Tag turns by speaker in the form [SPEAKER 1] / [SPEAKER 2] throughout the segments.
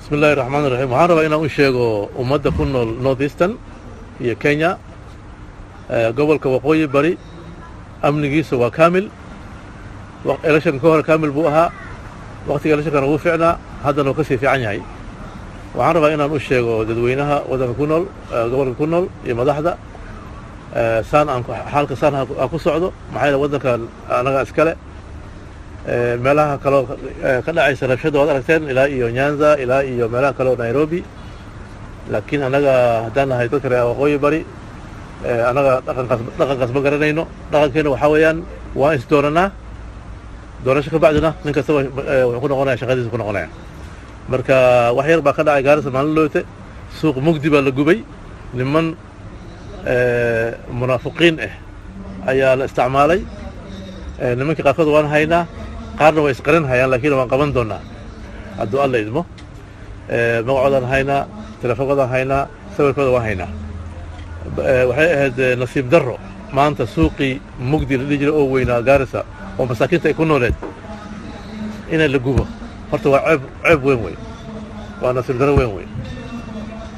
[SPEAKER 1] بسم الله الرحمن الرحيم waxaan rabaa inaan u sheego ummadda ku nool North Eastern iyo Kenya gobolka waqooyi bari amnigiisa waa kaamil election ka hor kaamil buu ahaa waqtiga election uu fiicnaa haddana ka sii fiican yahay waxaan rabaa inaan u sheego dadweynaha wadanka ku nool gobolka ku nool iyo madaxda xaalka saan ku socdo maxay wadanka anaga iskale meelaha kale ka dhacaysa rabshada wada aragteen ilaa iyo Nyanza ilaa iyo meelaha kale Nairobi laakiin anaga haddaan nahay dadka reer waqooyi bari anaga dhaqankaas ma garanayno dhaqankeena waxa weeyaan waa is dooranaa doorasho ka bacdina nin kasta wuxuu ku noqonayaa shaqadiisa ku noqonayaa marka wax yar baa ka dhacay Gaarisa maalin loote suuq mugdi baa la gubay niman munaafiqiin ayaa la isticmaalay nimankii qaarkood waan haynaa qaarna way isqarin hayaan laakiin waan qaban doonaa hadduu alla idmo magacoodaan haynaa telefoonkoodaan haynaa sawirkooda waan haynaa waxay ahayd nasiib darro maanta suuqii mugdi la dhihi jiray oo weynaa Gaarisa oo masaakiinta ay ku nooleed inay la gubo horta waa ceeb weyn wey waa nasiib darro weyn wey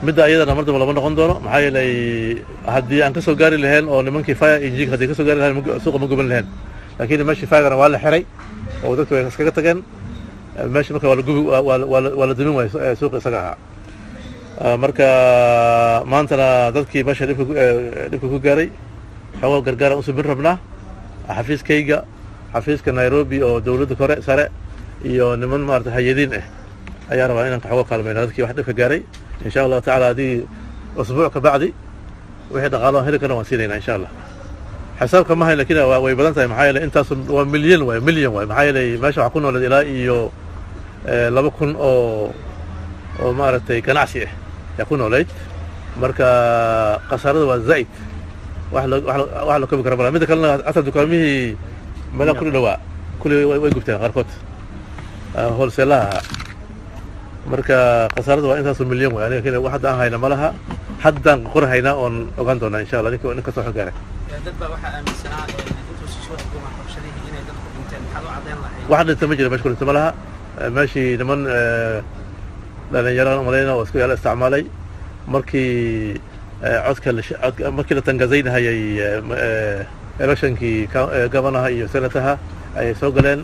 [SPEAKER 1] midda iyadana mar dambe lama noqon doono maxaa yeelay haddii aan ka soo gaari lahayn oo nimankii fire engine haddii ka soo gaari lahayn suuqa ma guban lahayn laakiin meeshii fire waa la xiray oo dadku way iskaga tageen meeshii marka waa la gubi waa la dumin waayay suuqa isaga ahaa marka maantana dadkii meesha dhibka ku gaaray xoogaa gargaar u subin rabnaa xafiiskayga xafiiska Nairobi oo dawladda kore sare iyo niman maartay hay'adiin ayaa rabaa inaan xoogaa kaalmayno dadkii wax dhibka gaaray إن شاء الله تعالى هذه أسبوع كبعدي وحده قالوا هذا كنا وسيلنا إن شاء الله حساب كما هي لكن ويبدأ محايل أنت ومليون محايل ماشي حكون ولا لا إيو لا بكون أو ما رتي كنعسيه يكون وليد مركا قصر والزيت واحد كم كربلا ماذا كنا أثر دكانه ملا كل لواء كل ويجبتها غرقت هو سلاها marka qasarada waa intaas milyan way aniga waxa aan hayna malaha haddaan qorhayna on ogaan doona insha Allah ninka soo xogaaray
[SPEAKER 2] dad baa waxa aaminsanaa intuu soo xukuuma qabshadii inay dadku dhinteen maxaa loo cadeyn lahayd
[SPEAKER 1] waxa dhinta ma jira meesha ku malaha meeshii niman dhalinyaro malayna oo isku yaala isticmaalay markii markii la tangazaynahayay electionkii gabanaha iyo senataha ay soo galeen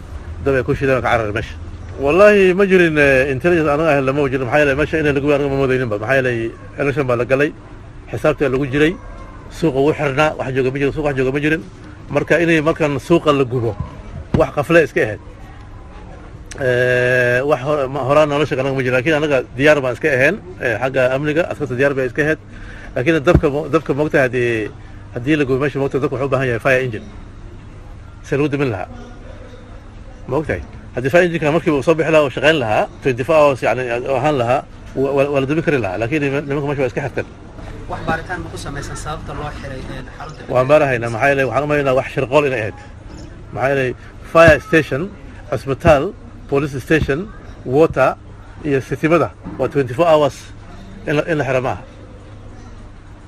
[SPEAKER 1] dab ay ku shideen ka carar meesha والله ما جرين انتليجنس انا لما وجد محايله ماشي انه لغو ارغم مودينين محايله election baa la galay xisaabta lagu jiray suuqa uu xirnaa wax jooga ma jiro suuqa jooga ma jirin marka inay markan suuqa la gubo wax qafle iska ahayd wax horaan nolosha kana ma jiro laakiin anaga diyaar baan iska ahayn xagga amniga askarta diyaar baa iska ahayd laakiin dabka moogta hadii la gubo meesha moogta dabka wuxuu u baahan yahay fire engine si loo dimin lahaa moogtahay هذه فاين دي كان مركب وصبح لها وشغال لها 24 hours يعني أهان لها ولا دبكر لها لكن لما مش بس كحتل
[SPEAKER 2] wax baaritaan ma ku sameeysan sababta loo xiray xaalada
[SPEAKER 1] waan baarahayna maxay leeyahay waxaan maayna wax shirqool in ahayd maxay leeyahay fire station hospital police station water iyo sitimada waa 24 hours in la xiramaha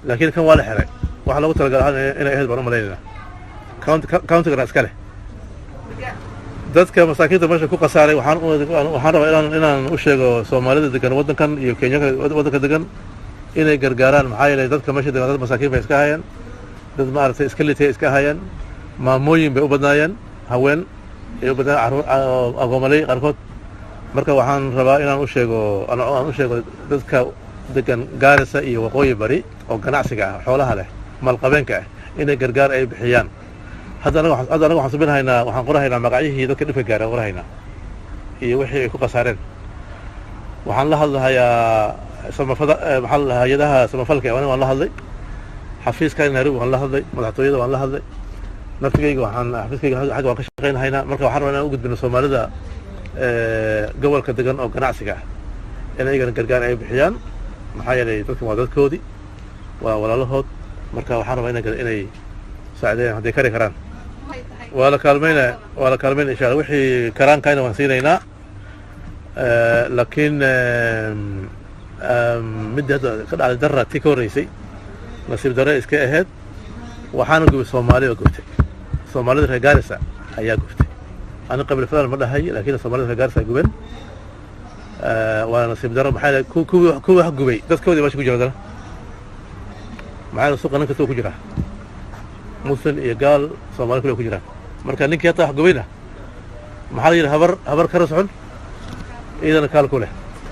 [SPEAKER 1] laakiin kan waa la xiray waxa lagu talagalay in ay ahayd baan u maleynaa county-ga iskale dadka masaakiinta meesha ku qasaaray waxaan rabaa inaan u sheego Soomaalida degan wadankan iyo Kenya wadanka degan inay gargaaraan maxaa yeelay dadka meesha degan dad masaakiin bay iska hayaan dad maartay iska litay iska hayaan maamooyin bay u badnaayeen haween iyo badan agoomalay qarkood marka waxaan rabaa inaan u sheego dadka degan Gaarisa iyo waqooyi bari oo ganacsiga ah xoolaha leh malqabeenka ah inay gargaar ay bixiyaan هذا أنا waxaan subinahaynaa waxaan qorahaynaa magacyihii dadka dhibka gaaray qorahaynaa iyo wixii ay ku qasaareen waxaan la hadlahayaa samafada maxal hay'adaha samafalka waan la hadlay xafiiska Nairobi waan la hadlay madaxtooyada waan la hadlay naftigayga waxaan xafiiskayga xaq waan ka shaqeynahaynaa marka waxaan rabaa inaan u gudbino Soomaalida gobolka degan oo ganacsiga ah inay gargaar ay bixiyaan maxaa yeelay dadku waa dadkoodii waa walaalahood marka waxaan rabaa inay saacadeen haddii kari karaan ولا كلمين إن شاء الله وحي كران كاينه وانسينينا لكن مدة قد على درة تيكوريسي نصيب درة إسكا أهد وحانقوا بالصومالي وقفتي صومالي درها قارسة هيا قفتي أنا قبل فلان مرة هاي لكن صومالي درها قارسة قبل waana nasiib darro maxaa yeelay kuwii wax gubay dadkoodii meesha ku jira haddana maxaa yeelay suuqa nin kasta ku jiraa muslim iyo gaal soomaali kule ku jiraan marka ninkii hataa wax gubayna maxaa la yidhi habar kara socon ciidana kaal ku leh